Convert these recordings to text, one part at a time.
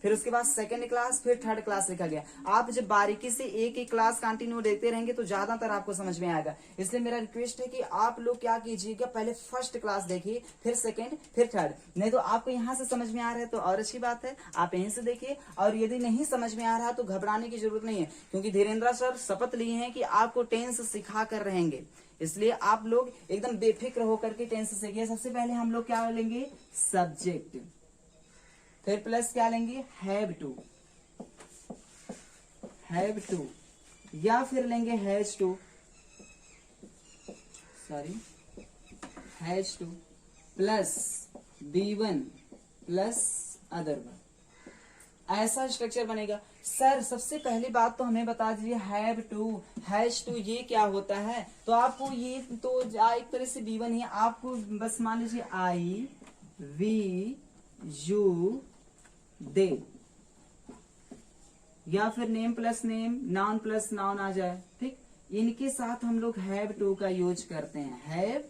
फिर उसके बाद सेकंड क्लास, फिर थर्ड क्लास लिखा गया। आप जब बारीकी से एक एक क्लास कंटिन्यू देखते रहेंगे तो ज्यादातर आपको समझ में आएगा। इसलिए मेरा रिक्वेस्ट है कि आप लोग क्या कीजिएगा, पहले फर्स्ट क्लास देखिए, फिर सेकंड, फिर थर्ड। नहीं तो आपको यहाँ से समझ में आ रहा है तो और अच्छी बात है, आप यहीं से देखिए। और यदि नहीं समझ में आ रहा तो घबराने की जरूरत नहीं है, क्योंकि धीरेन्द्र सर शपथ लिए हैं कि आपको टेंस सिखा कर रहेंगे। इसलिए आप लोग एकदम बेफिक्र होकर के टेंस सीखिए। सबसे पहले हम लोग क्या लेंगे, सब्जेक्ट, फिर प्लस क्या लेंगे, हैव टू, या फिर लेंगे has to, plus B1 plus other word. ऐसा स्ट्रक्चर बनेगा। सर सबसे पहली बात तो हमें बता दीजिए, हैव टू, हैज टू ये क्या होता है। तो आपको ये तो एक तरह से B1 ही, आपको बस मान लीजिए I, वी, यू, दे, या फिर name plus name, noun plus noun आ जाए, ठीक। इनके साथ हम लोग हैव टू का यूज करते हैं। हैव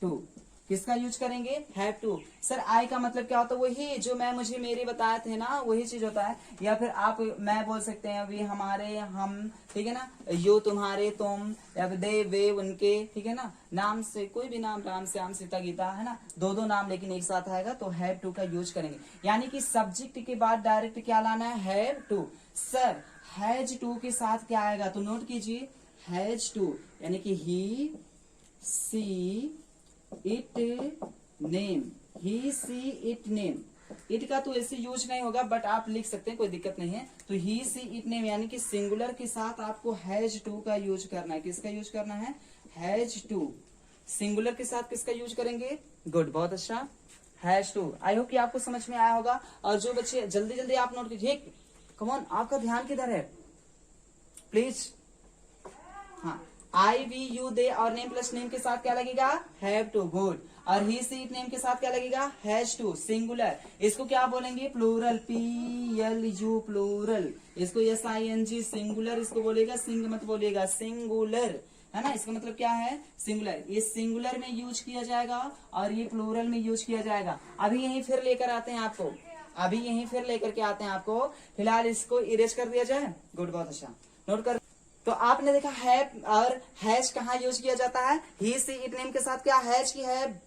टू किसका यूज करेंगे, हैव टू। सर आई का मतलब क्या होता है, वही जो मुझे मेरे बताए थे ना, वही चीज होता है। या फिर आप मैं बोल सकते हैं अभी हमारे, हम, ठीक है ना, यो तुम्हारे, तुम, या फिर दे वे उनके, ठीक है ना। नाम से कोई भी नाम, राम श्याम सीता गीता, है ना, दो नाम लेकिन एक साथ आएगा तो हैव टू का यूज करेंगे। यानी कि सब्जेक्ट के बाद डायरेक्ट क्या लाना है, have to. Sir has to के साथ क्या आएगा, तो नोट कीजिए, हैज टू यानी कि he, she, it, name, he, she, it, name. It का तो ऐसे यूज नहीं होगा, बट आप लिख सकते हैं, कोई दिक्कत नहीं है। तो ही, सी, इट, नेम यानी कि सिंगुलर के साथ आपको हैज टू का यूज करना है। किसका यूज करना है, हैज टू। सिंगुलर के साथ किसका यूज करेंगे, गुड, बहुत अच्छा, हैज टू। आई होप कि आपको समझ में आया होगा। और जो बच्चे जल्दी जल्दी आप नोट कीजिए, कमॉन, आपका ध्यान किधर है प्लीज। हाँ, आई, वी, यू, दे और नेम प्लस नेम के साथ क्या लगेगा, हैव टू, गुड। और ही, सी, इट, नेम के साथ क्या लगेगा, हैज टू, सिंगुलर। इसको क्या बोलेंगे, प्लूरल, PLU, प्लूरल। इसको SING, सिंगुलर इसको बोलेगा, सिंग मत बोलेगा, सिंगुलर, है ना। इसका मतलब क्या है, सिंगुलर। ये सिंगुलर में यूज किया जाएगा और ये प्लूरल में यूज किया जाएगा। अभी यहीं फिर लेकर आते हैं आपको, अभी यहीं फिर लेकर के आते हैं आपको। फिलहाल इसको इरेज कर दिया जाए, गुड, बहुत अच्छा, नोट कर। तो आपने देखा हैव और हैज कहाँ यूज किया जाता है, ही, सी, इट, नेम के साथ क्या हैज की है,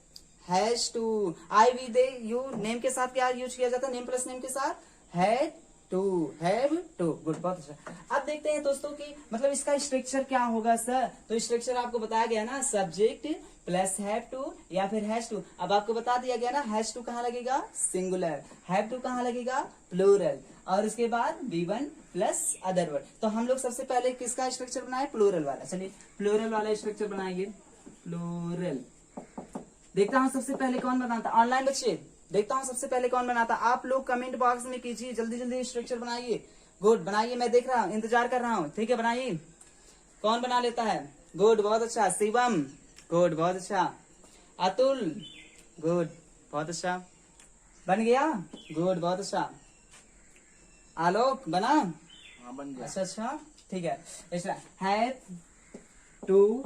has to. I, we, they, you, name के साथ क्या यूज किया जाता है, नेम प्लस नेम के साथ have to, have to, good, बहुत अच्छा। अब देखते हैं दोस्तों की मतलब इसका स्ट्रक्चर क्या होगा सर। तो स्ट्रक्चर आपको बताया गया ना, सब्जेक्ट प्लस हैव टू या फिर हैज टू। अब आपको बता दिया गया ना, हैज टू कहाँ लगेगा, सिंगुलर, हैव टू कहाँ लगेगा, प्लूरल, और उसके बाद B1 प्लस अदर वर्ड। तो हम लोग सबसे पहले किसका स्ट्रक्चर बनाए, प्लूरल वाला। चलिए प्लूरल वाला स्ट्रक्चर बनाएंगे, प्लूरल। देखता हूँ सबसे पहले कौन बनाता, ऑनलाइन बच्चे देखता हूँ सबसे पहले कौन बनाता। आप लोग कमेंट बॉक्स में कीजिए, जल्दी जल्दी स्ट्रक्चर बनाइए, गुड, बनाइए, मैं देख रहा हूँ, इंतजार कर रहा हूँ, ठीक है, बनाइए। कौन बना लेता है, गुड, बहुत अच्छा, शिवम, गुड, बहुत अच्छा, अतुल, गुड, बहुत अच्छा, बन गया, गुड, बहुत अच्छा, आलोक बना, हाँ बन गया, अच्छा अच्छा, ठीक है। ऐसा हैव टू,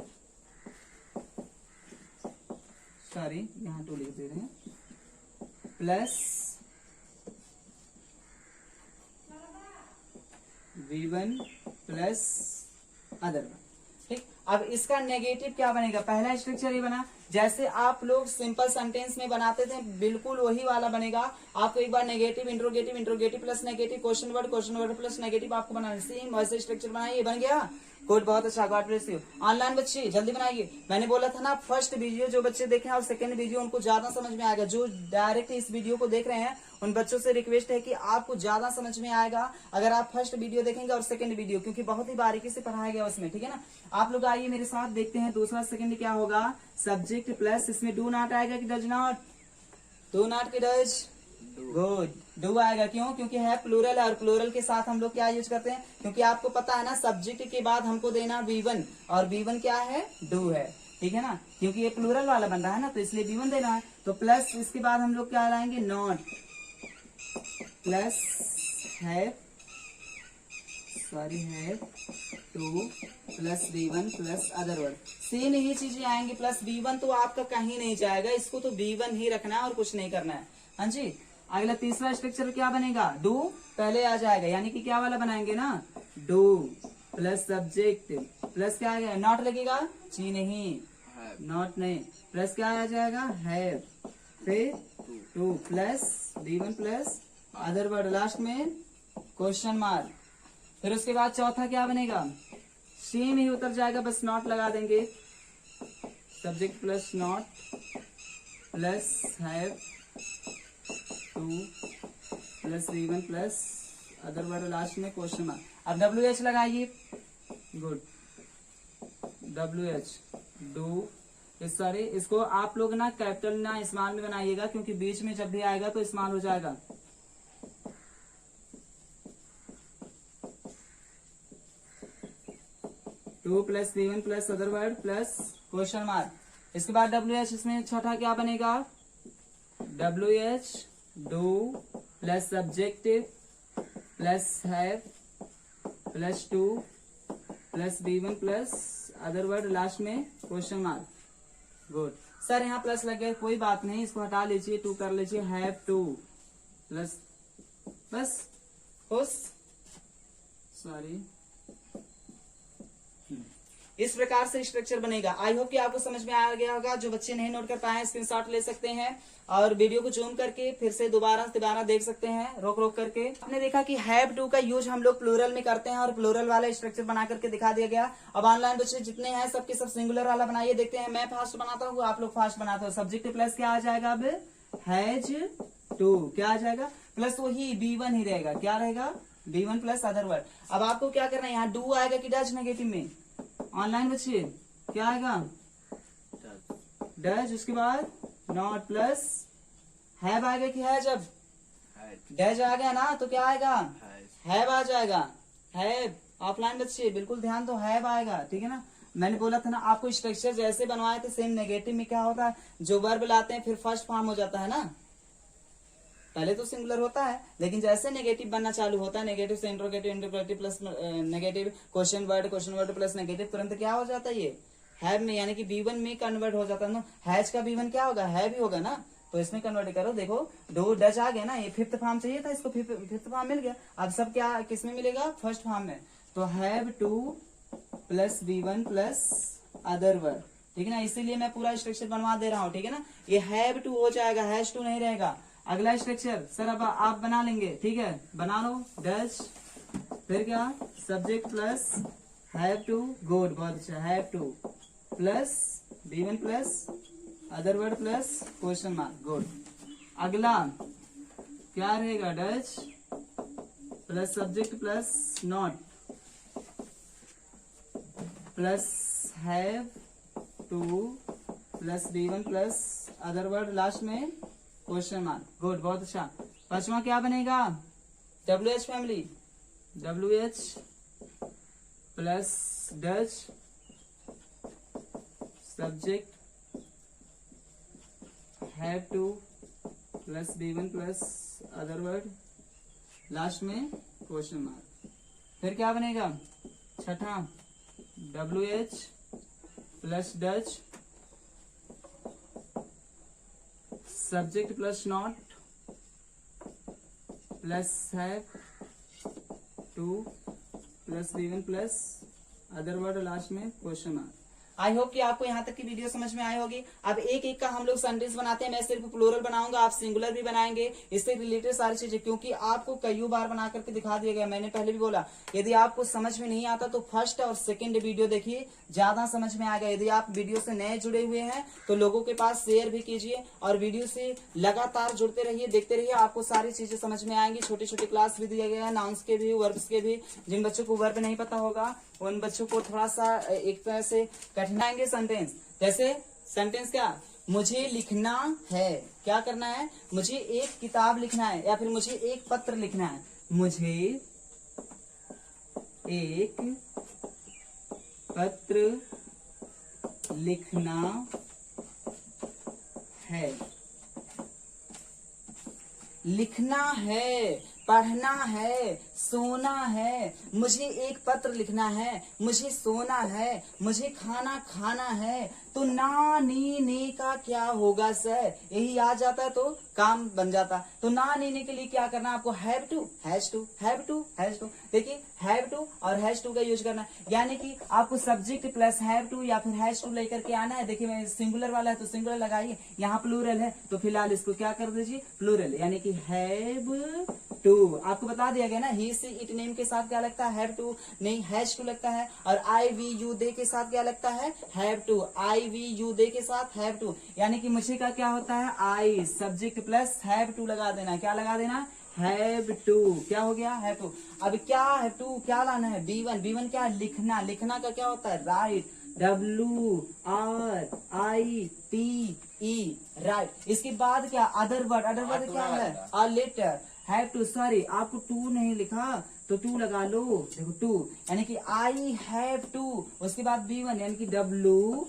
सॉरी यहाँ टू लिख दे रहे हैं, प्लस V1 प्लस अदर। ठीक, अब इसका नेगेटिव क्या बनेगा, पहला स्ट्रक्चर ये बना जैसे आप लोग सिंपल सेंटेंस में बनाते थे, बिल्कुल वही वाला बनेगा। आपको एक बार negative, interrogative, interrogative plus negative, question word plus negative आपको बनाना, सेम वैसे स्ट्रक्चर बनाइए, बन गया, गुड, बहुत अच्छा, गॉड ब्लेस यू। ऑनलाइन बच्चे जल्दी बनाइए, मैंने बोला था ना फर्स्ट वीडियो जो बच्चे देखे और सेकंड वीडियो उनको ज्यादा समझ में आएगा। जो डायरेक्ट इस वीडियो को देख रहे हैं उन बच्चों से रिक्वेस्ट है कि आपको ज्यादा समझ में आएगा अगर आप फर्स्ट वीडियो देखेंगे और सेकंड वीडियो, क्योंकि बहुत ही बारीकी से पढ़ाया गया उसमें, ठीक है ना। आप लोग आइए मेरे साथ, देखते हैं दूसरा सेकंड क्या होगा, सब्जेक्ट प्लस इसमें डू नॉट आएगा कि डज नॉट, डू नॉट की डज, गुड, डू आएगा, क्यों, क्योंकि है प्लूरल है और प्लूरल के साथ हम लोग क्या यूज करते हैं, क्योंकि आपको पता है ना सब्जेक्ट के बाद हमको देना V1 और V1 क्या है, डू है, ठीक है ना, क्योंकि ये प्लूरल वाला बन रहा है ना, तो इसलिए V1 देना है। तो प्लस इसके बाद हम लोग क्या लाएंगे, नॉट, प्लस है, सॉरी है, two plus V1 plus other word, same यही चीजें आएंगी। प्लस V1 तो आपका कहीं नहीं जाएगा, इसको तो V1 ही रखना है और कुछ नहीं करना है, हाँ जी। अगला तीसरा स्ट्रक्चर क्या बनेगा, डू पहले आ जाएगा, यानी कि क्या वाला बनाएंगे ना, डू प्लस सब्जेक्ट प्लस क्या आ गया, नॉट लगेगा, जी नहीं, नॉट नहीं, प्लस क्या आ जाएगा, हैव, फिर to plus B1 plus other word, last में क्वेश्चन मार्क। फिर उसके बाद चौथा क्या बनेगा, सेम ही उतर जाएगा, बस नॉट लगा देंगे, subject plus not plus have to plus B1 plus other word, last में क्वेश्चन मार्क। अब WH लगाइए, गुड, WH डू, सॉरी इसको आप लोग ना कैपिटल ना स्मॉल में बनाइएगा, क्योंकि बीच में जब भी आएगा तो स्मॉल हो जाएगा। To plus B1 plus other word plus question mark. इसके बाद WH, इसमें छठा क्या बनेगा, WH do plus subjective plus have plus two plus B1 plus other word, last में क्वेश्चन मार्क। गुड सर, यहाँ प्लस लग गया, कोई बात नहीं, इसको हटा लीजिए, टू कर लीजिए, हैव टू प्लस, बस खुश, सॉरी, इस प्रकार से स्ट्रक्चर बनेगा। आई होप कि आपको समझ में आ गया होगा। जो बच्चे नहीं नोट कर पाए स्क्रीनशॉट ले सकते हैं और वीडियो को जूम करके फिर से दोबारा देख सकते हैं, रोक रोक करके। आपने देखा कि हैव टू का यूज हम लोग प्लूरल में करते हैं और प्लूरल वाला स्ट्रक्चर बना करके दिखा दिया गया। अब ऑनलाइन बच्चे जितने हैं सबके सब सिंगुलर वाला बनाइए, देखते हैं, मैं फास्ट बनाता हूँ, आप लोग फास्ट बनाते हो। सब्जेक्ट प्लस क्या आ जाएगा, अब हैज टू क्या आ जाएगा, प्लस वही B1 ही रहेगा, क्या रहेगा, B1 प्लस अदर वर्ड। अब आपको क्या करना है, यहाँ डू आएगा कि डज नेगेटिव में, ऑनलाइन बच्चे क्या आएगा, डज, उसके बाद नॉट प्लस हैव आएगा कि है, जब डज आ गया ना तो क्या आएगा, हैव आ जाएगा, हैव। ऑफलाइन बच्चे बिल्कुल ध्यान दो, हैव आएगा, ठीक है ना। मैंने बोला था ना आपको स्ट्रक्चर जैसे बनवाए थे सेम नेगेटिव में क्या होता है, जो वर्ब लाते हैं फिर फर्स्ट फॉर्म हो जाता है ना, पहले तो सिंगुलर होता है, लेकिन जैसे नेगेटिव बनना चालू होता है, नेगेटिव से interrogative, interrogative plus negative, question word plus negative, तुरंत क्या हो जाता है, ये हैव में, यानी कि B1 में कन्वर्ट हो जाता है ना। हैज का B1 क्या होगा, हैव ही होगा ना, तो इसमें कन्वर्ट करो। देखो डू डज आ गया ना, ये फिफ्थ फॉर्म चाहिए था, इसको फिफ्थ फॉर्म मिल गया। अब सब क्या किस में मिलेगा, फर्स्ट फॉर्म में। तो have to plus B1 plus other word, ठीक है ना, इसीलिए मैं पूरा स्ट्रक्चर बनवा दे रहा हूँ, ठीक है ना। ये हैव टू हो जाएगा, हैज टू नहीं रहेगा। अगला स्ट्रक्चर सर अब आप बना लेंगे, ठीक है, बना लो, डज, फिर क्या, subject plus have to, good, बहुत अच्छा, have to plus B1 plus other word plus question mark, good. अगला क्या रहेगा, does plus subject plus not plus have to plus B1 plus other word, last में question mark, good, बहुत अच्छा। पांचवा क्या बनेगा, WH family, WH plus does subject have to plus B1 plus other word, last में question mark. फिर क्या बनेगा, छठा, WH plus does subject plus not plus have to plus B1 plus other word, last में question mark. I hope कि आपको यहाँ तक की वीडियो समझ में आई होगी। अब एक एक का हम लोग सेंटेंस बनाते हैं, मैं सिर्फ प्लूरल बनाऊंगा, आप सिंगुलर भी बनाएंगे, इससे रिलेटेड सारी चीजें, क्योंकि आपको कई बार बना करके दिखा दिया गया। मैंने पहले भी बोला, यदि आपको समझ में नहीं आता तो फर्स्ट और सेकंड वीडियो देखिए, ज्यादा समझ में आएगा। यदि आप वीडियो से नए जुड़े हुए हैं तो लोगों के पास शेयर भी कीजिए और वीडियो से लगातार जुड़ते रहिए, देखते रहिए, आपको सारी चीजें समझ में आएंगी। छोटे छोटे क्लास भी दिए गए हैं, नाउन्स के भी, वर्ब्स के भी। जिन बच्चों को वर्ब नहीं पता होगा उन बच्चों को थोड़ा सा एक तरह से कठिनाएंगे सेंटेंस। जैसे सेंटेंस क्या, मुझे लिखना है, क्या करना है, मुझे एक किताब लिखना है या फिर मुझे एक पत्र लिखना है, मुझे एक पत्र लिखना है। लिखना है, पढ़ना है, सोना है, मुझे एक पत्र लिखना है, मुझे सोना है, मुझे खाना खाना है, तो ना नी ने का क्या होगा सर? यही आ जाता तो काम बन जाता। तो ना नीने के लिए क्या करना है आपको? Have to, has to, have to, has to. देखिए हैव टू और हैज टू का यूज करना है, यानी कि आपको सब्जेक्ट प्लस हैव टू या फिर हैज टू लेकर के आना है। देखिए मैं सिंगुलर वाला है तो सिंगुलर लगाइए, यहाँ प्लूरल है तो फिलहाल इसको क्या कर दीजिए? प्लूरल, यानी कि हैव टू। आपको बता दिया गया ना, ही से इट नेम के साथ क्या लगता है? हैव टू, नहीं हैज टू लगता है। और आई वी यू दे के साथ क्या लगता है? Have to. I we you they के साथ हैव टू, यानी कि मुझे का क्या होता है? I, subject plus have to लगा देना। क्या लगा देना? Have to. क्या हो गया? Have to. अब क्या हैव टू क्या लाना है? B1। B1 क्या? लिखना। लिखना का क्या होता है? Write, WRITE, write. इसके बाद क्या? Other word. अदर वर्ड क्या है? A letter. Have to, sorry आपको टू नहीं लिखा तो टू लगा लो। देखो टू, यानी कि आई हैव टू, उसके बाद B1 यानी कि WRITE,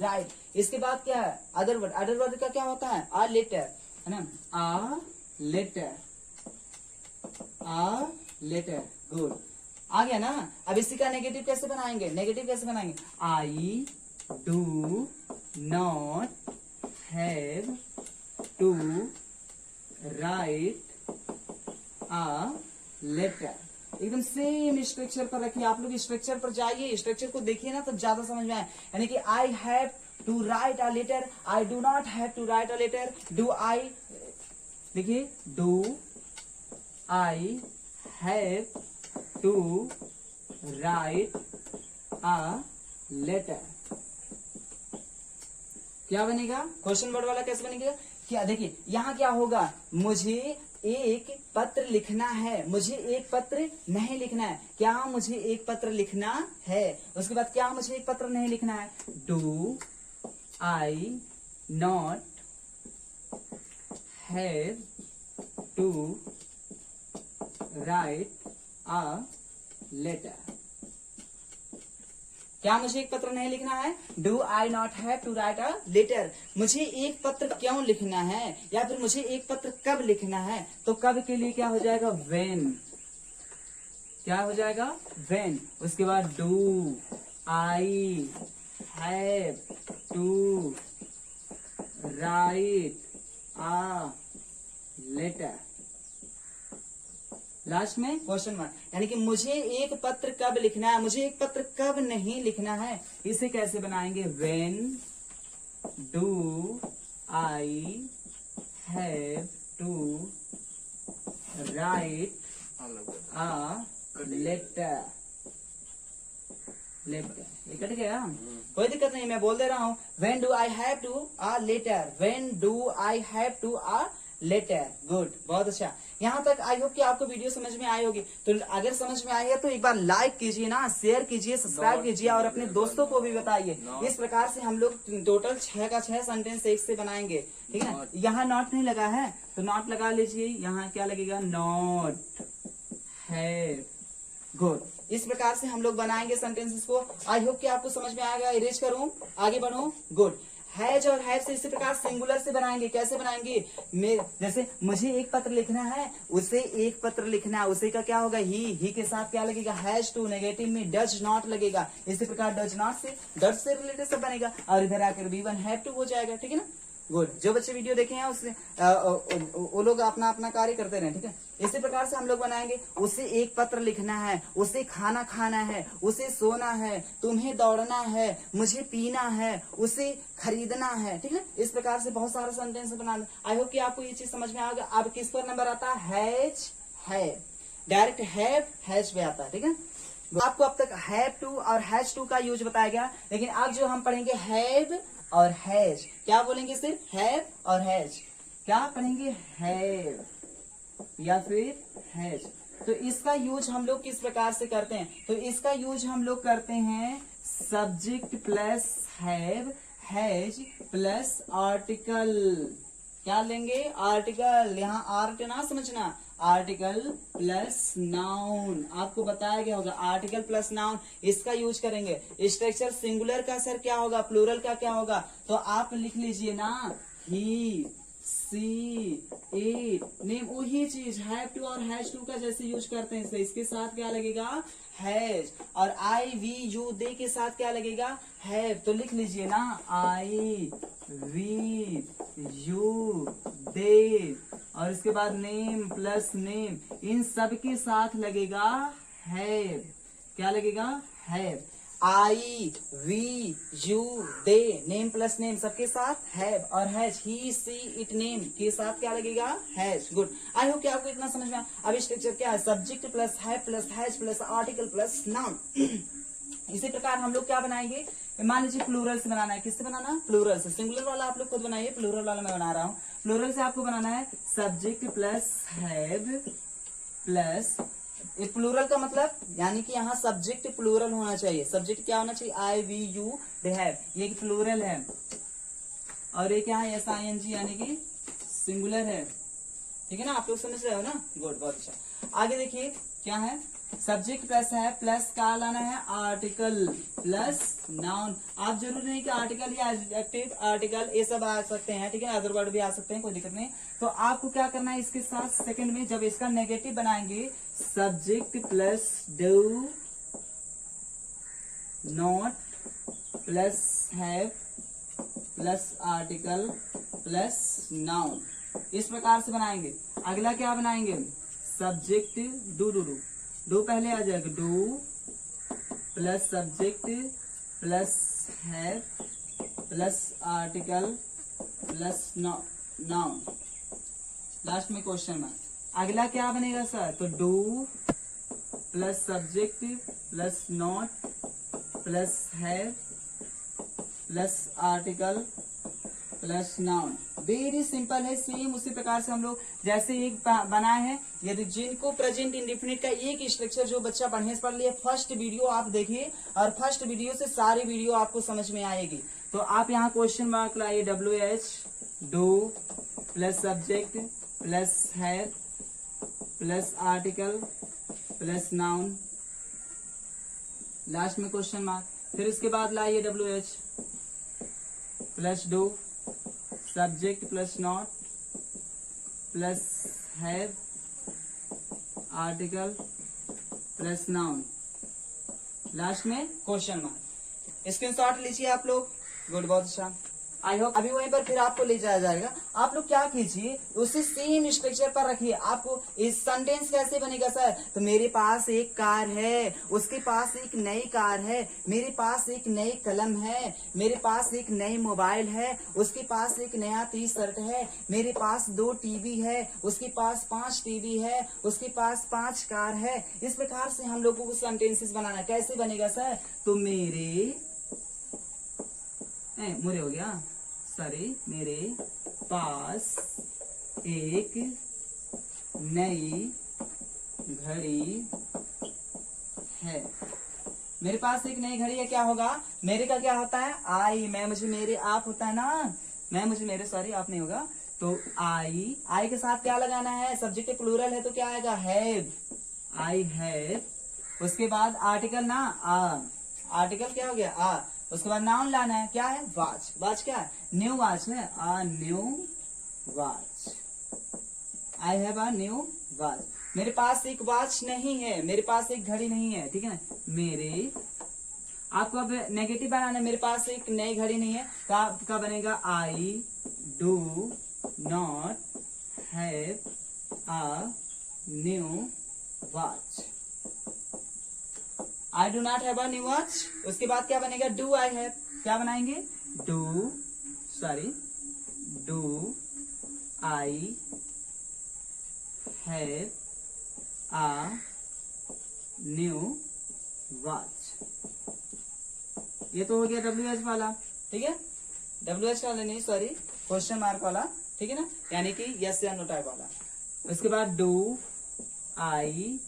राइट। इसके बाद क्या है? Other word. अदर वर्ड का क्या होता है? अ लेटर, है ना? A letter, a letter, good. आ गया ना? अब इसी का नेगेटिव कैसे बनाएंगे? नेगेटिव कैसे बनाएंगे? I do not have to write a letter. एकदम सेम स्ट्रक्चर पर रखिए। आप लोग स्ट्रक्चर पर जाइए, स्ट्रक्चर को देखिए ना, तब ज्यादा समझ में आए। यानी कि I have to write a letter, I do not have to write a letter, do I, देखिए do I have to write a letter. क्या बनेगा? क्वेश्चन वर्ड वाला कैसे बनेगा? क्या देखिए यहाँ क्या होगा? मुझे एक पत्र लिखना है, मुझे एक पत्र नहीं लिखना है। क्या मुझे एक पत्र लिखना है? उसके बाद क्या मुझे एक पत्र नहीं लिखना है? Do I not have to write a letter. क्या मुझे एक पत्र नहीं लिखना है? Do I not have to write a letter. मुझे एक पत्र क्यों लिखना है, या फिर मुझे एक पत्र कब लिखना है? तो कब के लिए क्या हो जाएगा? व्हेन। क्या हो जाएगा? व्हेन। उसके बाद do I have to write a letter. Last में क्वेश्चन मार्क, यानी कि मुझे एक पत्र कब लिखना है, मुझे एक पत्र कब नहीं लिखना है। इसे कैसे बनाएंगे? When do I have to write a letter. Letter, ये कट गया, कोई दिक्कत नहीं, मैं बोल दे रहा हूँ। When do I have to a letter, when do I have to a letter. Good, बहुत अच्छा। यहाँ तक आई होप कि आपको वीडियो समझ में आई होगी। तो अगर समझ में आई है तो एक बार लाइक कीजिए ना, शेयर कीजिए, सब्सक्राइब कीजिए और अपने दोस्तों को भी बताइए। इस प्रकार से हम लोग टोटल 6 का 6 सेंटेंस एक से बनाएंगे, ठीक है। यहाँ नॉट नहीं लगा है तो नॉट लगा लीजिए। यहाँ क्या लगेगा? Not have. गुड, इस प्रकार से हम लोग बनाएंगे सेंटेंसेस को। आई होप कि आपको समझ में आएगा। इरेज करूं, आगे बढ़ूं। गुड। हैज और हैव से इसी प्रकार सिंगुलर से बनाएंगे। कैसे बनाएंगे? जैसे मुझे एक पत्र लिखना है, उसे एक पत्र लिखना है, उसे का क्या होगा? ही के साथ क्या लगेगा? Has to. नेगेटिव में डज नॉट लगेगा। इसी प्रकार डज नॉट से डज से रिलेटेड सब बनेगा और इधर आकर B1 हैव टू हो जाएगा, ठीक है ना। गुड, जो बच्चे वीडियो देखे हैं उससे वो लोग अपना अपना कार्य करते रहे, ठीक है। इसी प्रकार से हम लोग बनाएंगे। उसे एक पत्र लिखना है, उसे खाना खाना है, उसे सोना है, तुम्हें दौड़ना है, मुझे पीना है, उसे खरीदना है, ठीक है। इस प्रकार से बहुत सारे सेंटेंस बनाना। आई होप कि आपको ये चीज समझ में आ गया। अब किस पर नंबर आता है? हैज, है, डायरेक्ट हैव हैज पे आता है, ठीक है। आपको अब तक हैव टू और हैज टू का यूज बताया गया, लेकिन अब जो हम पढ़ेंगे हैव और हैज। क्या बोलेंगे? सिर्फ हैव और हैज। क्या पढ़ेंगे? हैव या फिर हैज। तो इसका यूज हम लोग किस प्रकार से करते हैं? तो इसका यूज हम लोग करते हैं subject plus have, has plus article. क्या लेंगे? आर्टिकल। यहाँ आर्ट ना समझना, आर्टिकल प्लस नाउन। आपको बताया गया होगा आर्टिकल प्लस नाउन, इसका यूज करेंगे। स्ट्रक्चर सिंगुलर का सर क्या होगा? प्लूरल का क्या होगा? तो आप लिख लीजिए ना, ही सी इट नेम, वही चीज हैव टू और हैज टू का जैसे यूज करते हैं इसके साथ क्या लगेगा, हैज। और आई वी यू दे के साथ क्या लगेगा, हैव। तो लिख लीजिए ना, आई वी यू दे, और इसके बाद नेम प्लस नेम, इन सब के साथ लगेगा हैव। क्या लगेगा, have. I we you they, name plus name सबके साथ हैव, और has, he she it name के साथ क्या लगेगा, हैज। गुड, आई होप कि आपको इतना समझ में आया। अब स्ट्रक्चर क्या है, subject plus have plus has plus article plus noun. इसी प्रकार हम लोग क्या बनाएंगे, मान लीजिए प्लूरल से बनाना है, किससे बनाना, प्लूरल से। सिंगुलर वाला आप लोग खुद बनाइए, प्लूरल वाला मैं बना रहा हूँ। प्लूरल से आपको बनाना है subject plus have plus, plural का मतलब यानी कि यहाँ सब्जेक्ट प्लूरल होना चाहिए। सब्जेक्ट क्या होना चाहिए, आई वी यू दे हैव, ये प्लूरल है। और ये क्या है, एस आई एन जी यानी कि सिंगुलर है। ठीक है ना, आप लोग समझ रहे हो ना, गुड, बहुत अच्छा। आगे देखिए क्या है, सब्जेक्ट प्लस है प्लस क्या लाना है, आर्टिकल प्लस नाउन। आप जरूर नहीं कि आर्टिकल या एडजेक्टिव आर्टिकल ये सब आ सकते हैं, ठीक है, अदर वर्ड भी आ सकते हैं, कोई दिक्कत नहीं। तो आपको क्या करना है, इसके साथ सेकंड में जब इसका नेगेटिव बनाएंगे, subject plus do not plus have plus article plus noun, इस प्रकार से बनाएंगे। अगला क्या बनाएंगे, सब्जेक्ट डू पहले आ जाएगा, do plus subject plus have plus article plus noun, last में क्वेश्चन मार्क। अगला क्या बनेगा सर, तो do plus subject plus not plus have plus article plus noun. Very simple है, सेम उसी प्रकार से हम लोग जैसे एक बनाए हैं। यदि जिनको प्रेजेंट इंडेफिनिट का एक स्ट्रक्चर जो बच्चा बढ़िया से पढ़ लिया, फर्स्ट वीडियो आप देखिए, और फर्स्ट वीडियो से सारी वीडियो आपको समझ में आएगी। तो आप यहाँ क्वेश्चन मार्क लाइए, WH do plus subject plus have plus article plus noun, last में क्वेश्चन मार्क। फिर इसके बाद लाइए WH plus do subject plus not plus have article plus noun, last में क्वेश्चन मार्क। स्क्रीनशॉट लीजिए आप लोग, गुड, बहुत अच्छा। आई होप अभी वहीं पर फिर आपको ले जाया जाएगा। आप लोग क्या कीजिए, उसी सेम स्ट्रक्चर पर रखिए। आपको इस सेंटेंस कैसे बनेगा सर, तो मेरे पास एक कार है, उसके पास एक नई कार है, मेरे पास एक नई कलम है, मेरे पास एक नई मोबाइल है, उसके पास एक नया टी शर्ट है, मेरे पास 2 टीवी है, उसके पास 5 टीवी है, उसके पास 5 कार है। इस प्रकार से हम लोगों को सेंटेंसेस बनाना। कैसे बनेगा सर, तो मुरे हो गया, सॉरी, मेरे पास एक नई घड़ी है। मेरे पास एक नई घड़ी है, क्या होगा, मेरे का क्या होता है, आई, मैं मुझे मेरे, आप होता है ना, मैं मुझे मेरे, सॉरी आप नहीं होगा। तो आई के साथ क्या लगाना है, सब्जेक्ट प्लूरल है तो क्या आएगा, हैव, आई हैव। उसके बाद आर्टिकल ना, आर्टिकल क्या हो गया, आ। उसके बाद नाउन लाना है, क्या है, वॉच। वॉच क्या है, न्यू वॉच है, a new watch, I have a new watch. मेरे पास एक वॉच नहीं है, मेरे पास एक घड़ी नहीं है, ठीक है ना, मेरे, आपको अब नेगेटिव बनाना है, मेरे पास एक नई घड़ी नहीं है, तो आपका बनेगा, आई do not have a new watch, I do not have a new watch. उसके बाद क्या बनेगा, डू आई हैव, क्या बनाएंगे, do I have a new watch. ये तो हो गया WH वाला, ठीक है, WH वाला नहीं, सॉरी, क्वेश्चन मार्क वाला, ठीक है ना, यानी कि यस या नो टाइप वाला। उसके बाद do I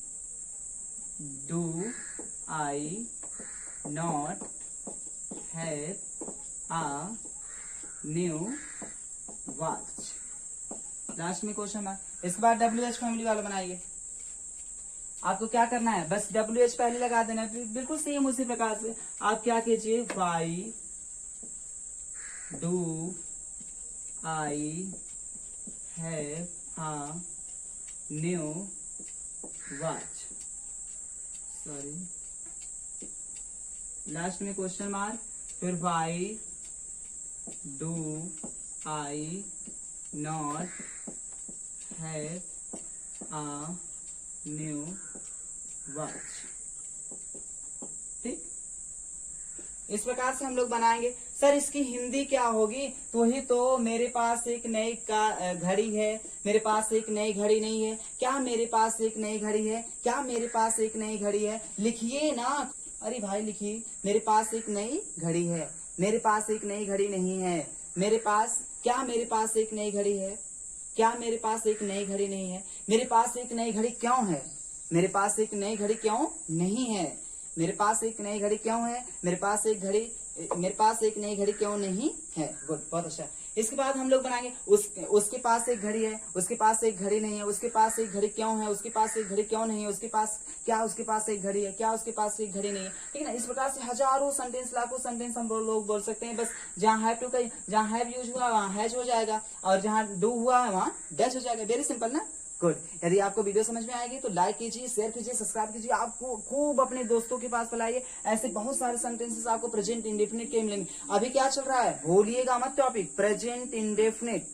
not have a new watch, last में क्वेश्चन मार्क। इसके बाद WH फैमिली वाला बनाइए। आपको क्या करना है, बस WH पहले लगा देना है, बिल्कुल सेम उसी प्रकार से। आप क्या कीजिए, why do I have a new watch, sorry last में क्वेश्चन मार्क, फिर why do I not have a new watch. ठीक, इस प्रकार से हम लोग बनाएंगे। सर इसकी हिंदी क्या होगी? तो ही तो मेरे पास एक नई घड़ी है, मेरे पास एक नई घड़ी नहीं है। क्या मेरे पास एक नई घड़ी है? क्या मेरे पास एक नई घड़ी है? लिखिए ना, अरे भाई लिखिए, मेरे पास एक नई घड़ी है, मेरे पास एक नई घड़ी नहीं है। मेरे पास, क्या मेरे पास एक नई घड़ी है? क्या मेरे पास एक नई घड़ी नहीं है? मेरे पास एक नई घड़ी क्यों है? मेरे पास एक नई घड़ी क्यों नहीं है? मेरे पास एक नई घड़ी क्यों है? मेरे पास एक नई घड़ी क्यों नहीं है? गुड, बहुत अच्छा। इसके बाद हम लोग बनाएंगे उसके पास एक घड़ी है, उसके पास एक घड़ी नहीं है, उसके पास एक घड़ी क्यों है, उसके पास एक घड़ी क्यों नहीं है, उसके पास एक घड़ी है, क्या उसके पास एक घड़ी नहीं है। ठीक है ना, इस प्रकार से हजारों सेंटेंस, लाखों सेंटेंस हम लोग बोल सकते हैं। बस जहाँ हैव टू का, जहाँ हैव यूज हुआ वहाँ हैज हो जाएगा, और जहाँ डू हुआ है वहाँ डैश हो जाएगा। वेरी सिंपल ना। गुड, यदि आपको वीडियो समझ में आएगी तो लाइक कीजिए, शेयर कीजिए, सब्सक्राइब कीजिए, आपको खूब अपने दोस्तों के पास फैलाइए। ऐसे बहुत सारे सेंटेंसेस आपको प्रेजेंट इंडेफिनिट के मिलेंगे। अभी क्या चल रहा है, भूलिएगा मत टॉपिक, प्रेजेंट इंडेफिनिट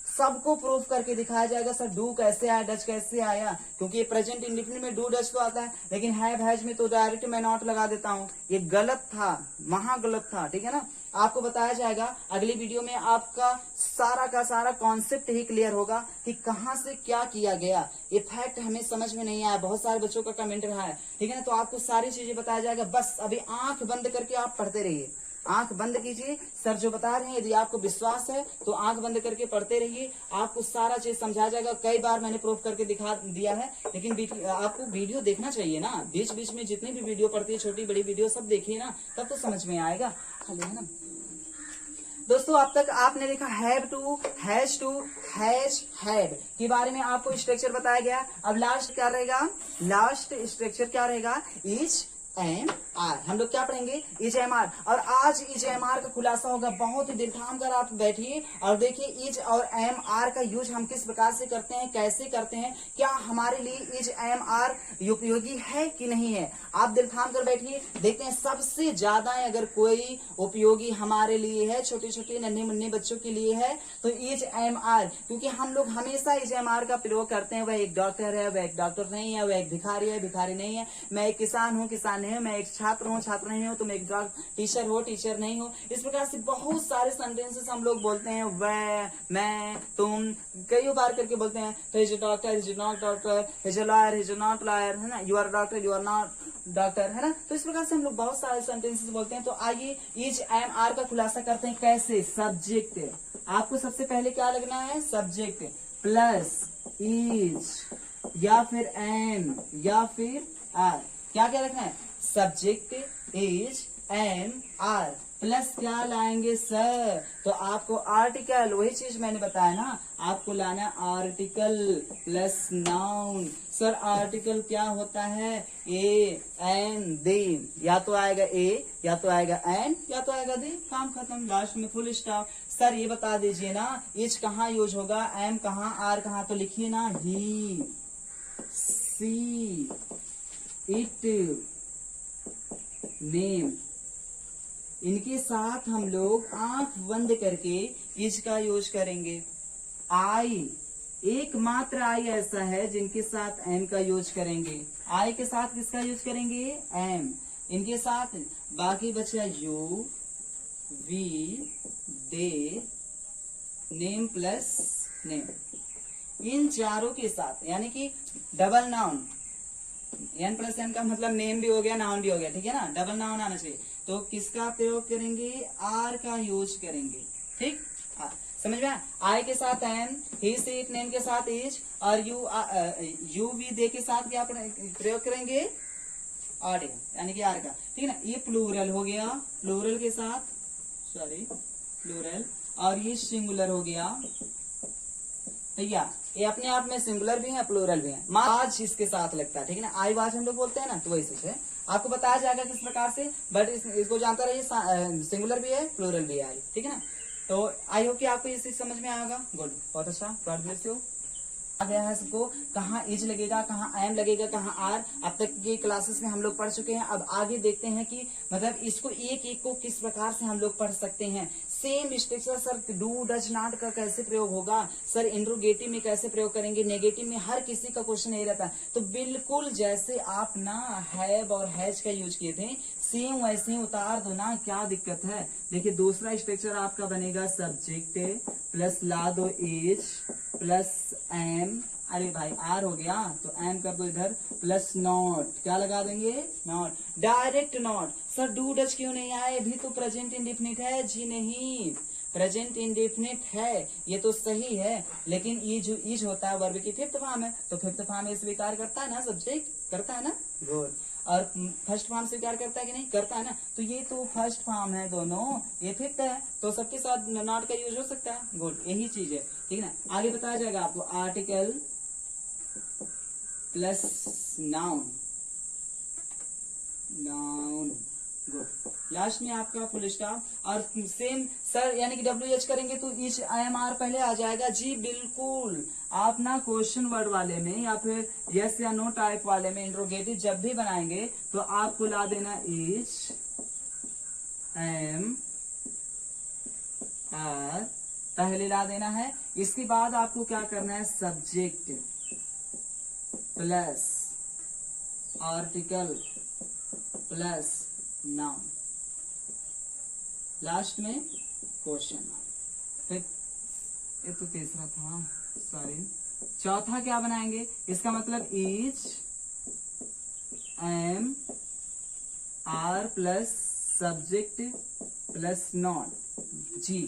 सबको प्रूफ करके दिखाया जाएगा। सर डू कैसे आया, डच कैसे आया, क्योंकि ये प्रेजेंट इंडेफिनिट में डू डच तो आता है, लेकिन हैव हैज में तो डायरेक्ट मैं नॉट लगा देता हूँ। ये गलत था, महा गलत था। ठीक है ना, आपको बताया जाएगा अगली वीडियो में। आपका सारा का सारा कॉन्सेप्ट ही क्लियर होगा कि कहाँ से क्या किया गया। ये फैक्ट हमें समझ में नहीं आया, बहुत सारे बच्चों का कमेंट रहा है। ठीक है ना, तो आपको सारी चीजें बताया जाएगा। बस अभी आंख बंद करके आप पढ़ते रहिए, आंख बंद कीजिए। सर जो बता रहे हैं, यदि आपको विश्वास है तो आंख बंद करके पढ़ते रहिए, आपको सारा चीज समझा जाएगा। कई बार मैंने प्रूफ करके दिखा दिया है, लेकिन आपको वीडियो देखना चाहिए ना। बीच बीच में जितनी भी वीडियो पड़ती है, छोटी बड़ी वीडियो सब देखिए ना, तब तो समझ में आएगा। खाली है ना दोस्तों, अब तक आपने देखा have to, has to, has, had के बारे में आपको स्ट्रक्चर बताया गया। अब लास्ट क्या रहेगा, लास्ट स्ट्रक्चर क्या रहेगा, इज एम आर। हम लोग क्या पढ़ेंगे, इज एम आर। और आज इज एम आर का खुलासा होगा। बहुत ही दिल थाम कर आप बैठिए और देखिए इज और एम आर का यूज हम किस प्रकार से करते हैं, कैसे करते हैं, क्या हमारे लिए इज एम आर उपयोगी है कि नहीं है। आप दिल थाम कर बैठिए, देखते हैं सबसे ज्यादा अगर कोई उपयोगी हमारे लिए है, छोटे छोटे नन्हे मुन्ने बच्चों के लिए है, तो इज एम आर। क्योंकि हम लोग हमेशा इज एम आर का प्रयोग करते हैं। वह एक डॉक्टर है, वह एक डॉक्टर नहीं है, वह एक भिखारी है, भिखारी नहीं है, मैं एक किसान हूँ, किसान नहीं हूँ, मैं एक छात्र हूँ, छात्र नहीं हूँ, तुम एक टीचर हो, टीचर नहीं हो। इस प्रकार से बहुत सारे सेंटेंसेस हम लोग बोलते हैं। वह, मैं, तुम कई बार करके बोलते हैं। तो is doctor, is not doctor, is lawyer, is not lawyer, है ना, you are doctor, you are not doctor, है ना। तो इस प्रकार से हम लोग बहुत सारे सेंटेंसेस बोलते हैं। तो आइए इज एम आर का खुलासा करते हैं। कैसे, सब्जेक्ट, आपको सबसे पहले क्या लगना है, सब्जेक्ट प्लस इज या फिर एम या फिर आर। क्या क्या रखना है, subject is am are plus क्या लाएंगे सर, तो आपको आर्टिकल, वही चीज मैंने बताया ना, आपको लाना article plus noun. Sir article क्या होता है, ए एन दे, या तो आएगा ए, या तो आएगा एन, या तो आएगा दे, काम खत्म, लास्ट में फुल स्टॉप। सर ये बता दीजिए ना, इज कहाँ यूज होगा, एम कहाँ, आर कहाँ, तो लिखिए ना, ही, सी, इट, नेम। इनके साथ हम लोग आंख बंद करके इज का यूज करेंगे। आई, एकमात्र आई ऐसा है जिनके साथ एम का यूज करेंगे। आई के साथ किसका यूज करेंगे, एम। इनके साथ बाकी बचा you, we, they, name plus name. इन चारों के साथ, यानी कि double noun, n plus n का मतलब नेम भी हो गया, नाउन भी हो गया, ठीक है ना, डबल नाउन आना चाहिए। तो किसका प्रयोग करेंगे, आर का यूज करेंगे। ठीक, समझ में, आई के साथ am, he, she, it, name के साथ इज, और यू, वी, दे के साथ क्या प्रयोग करेंगे, आर, यानी कि आर का। ठीक है ना, ये प्लूरल हो गया, प्लूरल के साथ, सॉरी प्लूरल, और ये सिंगुलर हो गया भैया। ये अपने आप में सिंगुलर भी है, प्लूरल भी है। आज इसके साथ लगता है, ठीक है ना, आई वाज हम लोग बोलते हैं ना, तो वही चीज है। आपको बताया जाएगा किस प्रकार से, बट इसको जानता रहिए, सिंगुलर भी है, प्लूरल भी है, ठीक है ना। तो आई होप कि आपको ये चीज समझ में आएगा। गुड, बहुत अच्छा, गॉड ब्लेस यू। आ गया है सबको, कहाँ इज लगेगा, कहाँ एम लगेगा, कहाँ आर, अब तक के क्लासेस में हम लोग पढ़ चुके हैं। अब आगे देखते हैं कि मतलब इसको एक एक को किस प्रकार से हम लोग पढ़ सकते हैं। Same structure sir do does not का कैसे प्रयोग होगा, सर इंट्रोगेटिव में कैसे प्रयोग करेंगे, नेगेटिव में, हर किसी का क्वेश्चन यही रहता है। तो बिल्कुल जैसे आप ना हैव और हैज का यूज किए थे सेम वैसे ही उतार दो ना, क्या दिक्कत है। देखिए दूसरा स्ट्रक्चर आपका बनेगा सब्जेक्ट प्लस ला दो इज प्लस एम, अरे भाई आर हो गया तो एम कर दो इधर, प्लस नॉट, क्या लगा देंगे, not, direct not. Sir do does क्यों नहीं आए, भी तो प्रेजेंट इंडेफिनिट है जी, नहीं प्रेजेंट इंडेफिनिट है, ये तो सही है, लेकिन इज होता है वर्ब की फिफ्थ फॉर्म है, तो फिफ्थ फॉर्म स्वीकार करता है ना, सब्जेक्ट करता है ना, गुड। और फर्स्ट फॉर्म स्वीकार करता है कि नहीं, करता है ना, तो ये तो फर्स्ट फॉर्म है दोनों, ये फिफ्थ है, तो सबके साथ नॉट का यूज हो सकता है, गुड, यही चीज है, ठीक है ना। आगे बताया जाएगा आपको article plus noun, noun, good. Last में आपका फुल स्टॉप, और सेम सर यानी कि WH करेंगे तो इच IMR पहले आ जाएगा जी, बिल्कुल। आप ना क्वेश्चन वर्ड वाले में या फिर यस या नो टाइप वाले में इंट्रोगेटिव जब भी बनाएंगे तो आपको ला देना इच एम आर, पहले ला देना है। इसके बाद आपको क्या करना है, subject plus article plus noun, last में क्वेश्चन मार्क। फिर ये तो तीसरा था, सॉरी, चौथा क्या बनाएंगे, इसका मतलब is am are plus subject plus not जी,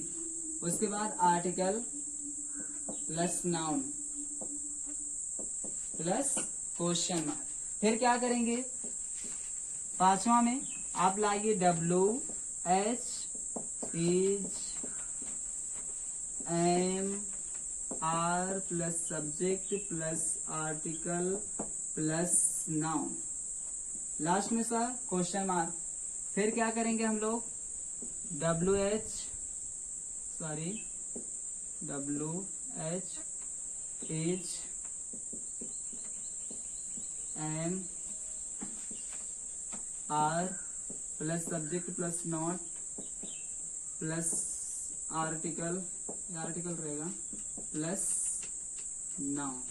उसके बाद article plus noun plus question mark. फिर क्या करेंगे, पांचवा में आप लाइए WH is am are plus subject plus article plus noun, last में सर क्वेश्चन मार्क। फिर क्या करेंगे हम लोग, WH is am are plus subject plus not plus article रहेगा प्लस नाउन,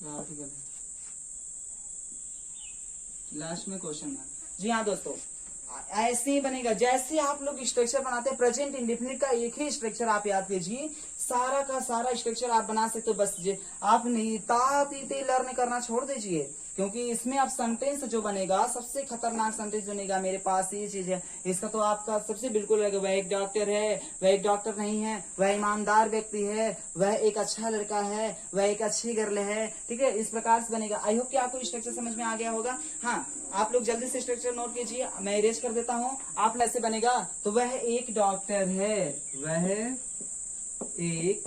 आर्टिकल, लास्ट में क्वेश्चन मार्क। जी हाँ दोस्तों, ऐसे ही बनेगा जैसे आप लोग स्ट्रक्चर बनाते हैं। प्रेजेंट इंडेफिनिट का एक ही स्ट्रक्चर आप याद कीजिए, सारा का सारा स्ट्रक्चर आप बना सकते हो। बस आप नहीं ताती लर्न करना छोड़ दीजिए, क्योंकि इसमें अब सेंटेंस जो बनेगा, सबसे खतरनाक सेंटेंस बनेगा। मेरे पास ये चीज है, इसका तो आपका सबसे बिल्कुल रहेगा, वह एक डॉक्टर है, वह एक डॉक्टर नहीं है, वह ईमानदार व्यक्ति है, वह एक अच्छा लड़का है, वह एक अच्छी गर्ल है, ठीक है, इस प्रकार से बनेगा। आई होप कि आपको स्ट्रक्चर समझ में आ गया होगा। हाँ, आप लोग जल्दी से स्ट्रक्चर नोट कीजिए, मैं इरेज कर देता हूँ। आप ऐसे बनेगा, तो वह एक डॉक्टर है, वह एक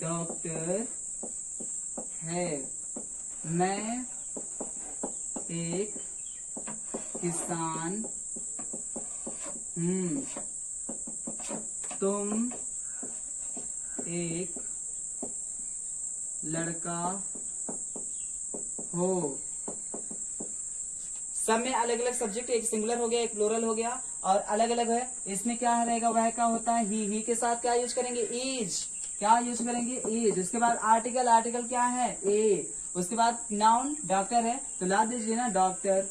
डॉक्टर है, मैं एक किसान हूँ, तुम एक लड़का हो। सब में अलग अलग सब्जेक्ट, एक सिंगुलर हो गया, एक प्लूरल हो गया, और अलग अलग है। इसमें क्या रहेगा, वह का होता है ही के साथ क्या यूज करेंगे, इज, क्या यूज करेंगे, इज। उसके बाद आर्टिकल क्या है, ए। उसके बाद नाउन डॉक्टर है, तो ला दीजिए ना doctor,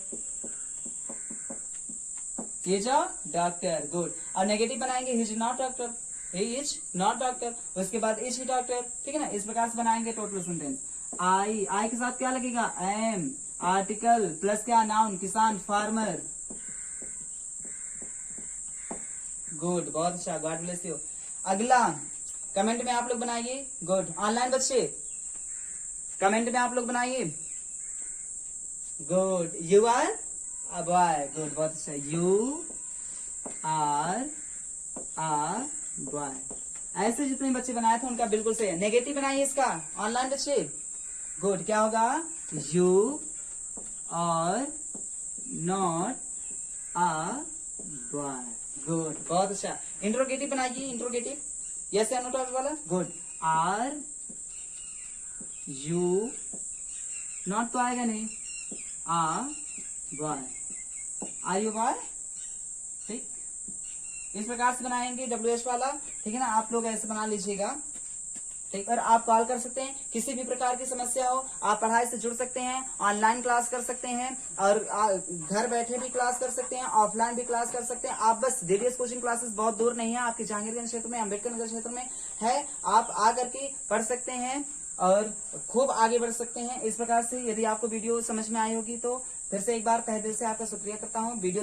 is a doctor, good. और नेगेटिव बनाएंगे, he is not doctor, he is not doctor. उसके बाद इज ही डॉक्टर, ठीक है ना, इस प्रकार से बनाएंगे टोटल सेंटेंस। आई के साथ क्या लगेगा, एम, आर्टिकल प्लस क्या, नाउन, किसान, फार्मर, गुड, बहुत अच्छा, गॉड ब्लेस यू। अगला कमेंट में आप लोग बनाइए, गुड। ऑनलाइन बच्चे कमेंट में आप लोग बनाइए, good. You are a boy, good, बहुत अच्छा, यू आर अ बॉय। ऐसे जितने बच्चे बनाए थे उनका बिल्कुल सही है। नेगेटिव बनाइए इसका, ऑनलाइन बच्चे, गुड। क्या होगा, you are not a boy, good, बहुत अच्छा। इंट्रोगेटिव बनाइए, इंट्रोगेटिव, यस या नो टॉपिक वाला। गुड। आर यू, नॉट तो आएगा नहीं, a boy, are you boy, ठीक। इस प्रकार से बनाएंगे WH वाला, ठीक है ना। आप लोग ऐसे बना लीजिएगा, ठीक। और आप कॉल कर सकते हैं, किसी भी प्रकार की समस्या हो आप पढ़ाई से जुड़ सकते हैं, ऑनलाइन क्लास कर सकते हैं, और घर बैठे भी क्लास कर सकते हैं, ऑफलाइन भी क्लास कर सकते हैं। आप बस DDS कोचिंग क्लासेस बहुत दूर नहीं है, आपके जहांगीरगंज क्षेत्र में, अम्बेडकर नगर क्षेत्र में है, आप आ करके पढ़ सकते हैं और खूब आगे बढ़ सकते हैं। इस प्रकार से यदि आपको वीडियो समझ में आई होगी तो फिर से एक बार तहे दिल से आपका शुक्रिया करता हूँ। वीडियो